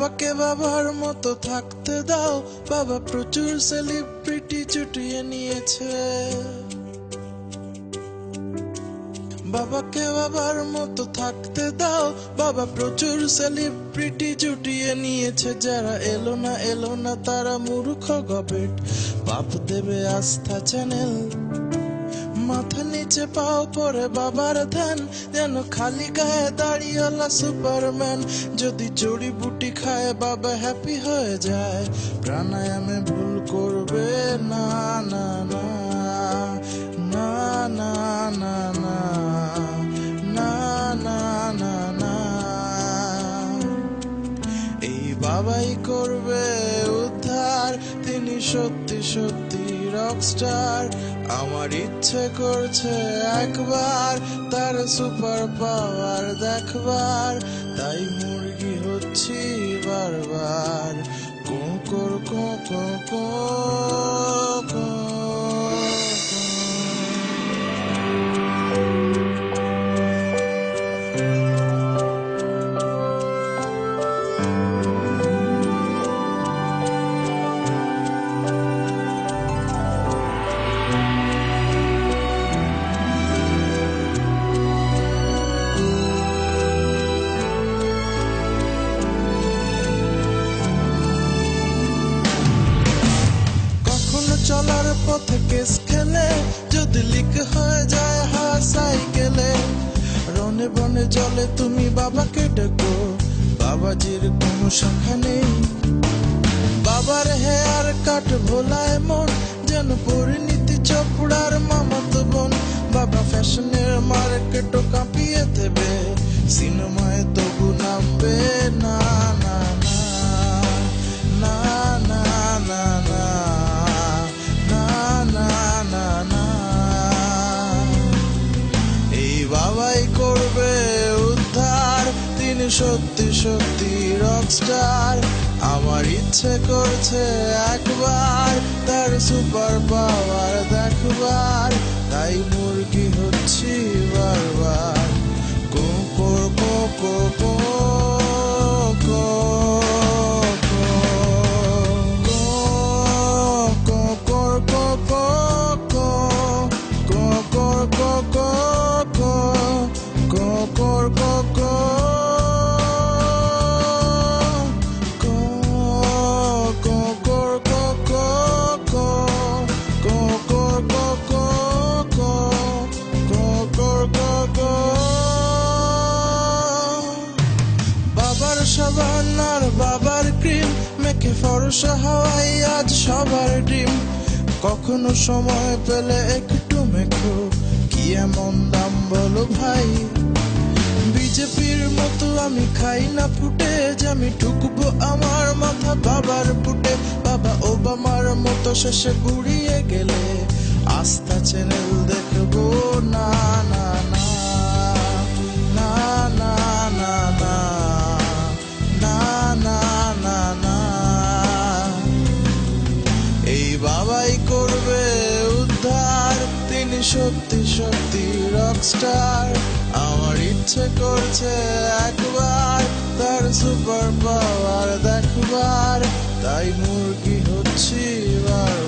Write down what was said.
বাবাকে বাবার মতো থাকতে দাও, বাবা প্রচুর সেলিব্রিটি জুটিয়ে নিয়েছে। বাবাকে বাবার মতো থাকতে দাও, বাবা প্রচুর সেলিব্রিটি জুটিয়ে নিয়েছে। যারা এলো না তারা মূর্খ গবেট, বাপ দেবে আস্থা চ্যানেল। মাথা নিচে পাও পরে বাবার ধ্যান, যেন খালি গায়ে দাড়িওয়ালা সুপারম্যান। যদি জড়িবুটি খায় বাবা হ্যাপি হয়ে যায়, প্রাণায়ামে ভুল করবে না না না না না না না না না না না। এই বাবাই করবে উদ্ধার, তিনি সত্যি সত্যি রকস্টার। আমার ইচ্ছে করছে একবার তার সুপার পাওয়ার দেখবার, তাই মুরগি হচ্ছি বারবার কোকর কোকো কোকো। চলার পথে কেস খেলে যদি লিক হয়ে যায় সাইকেলে, রনে বনে জলে তুমি বাবাকে ডেকো, বাবাজির কোনো শাখা নেই। বাবার হেয়ার কাট ভোলায় মন, যেন পরিণীতি চোপড়ার মামাতো বোন। বাবা ফ্যাশনের মার্কেটও কাঁপিয়ে দেবে, সিনেমায় তবু নামবে না না না না না না না। এই বাবাই করবে উদ্ধার, তিনি সত্যি সত্যি রকস্টার। আমার ইচ্ছে করছে একবার তার সুপার পাওয়ার দেখবার, তাই মুরগি হচ্ছি বারবার কোকর কোকো কোকো। বাবার সাবান আর বাবার ক্রিম মেখে ফর্সা হাওয়াই আজ সবার ড্রিম। কখনো সময় পেলে একটু মেখো, কি এমন দাম বলো ভাই। বিজেপির মতো আমি খাই না ফুটেজ, আমি ঠুকবো আমার মাথা বাবার বুটে। বাবা ওবামার মতো শেষে গুড়িয়ে গেলে আস্থা চ্যানেল দেখবো না না না না না না না না না না না। এই বাবাই করবে উদ্ধার, তিনি সত্যি সত্যি রকস্টার। আমার ইচ্ছে করছে একবার তার সুপার পাওয়ার দেখবার, তাই মুরগি হচ্ছি বার।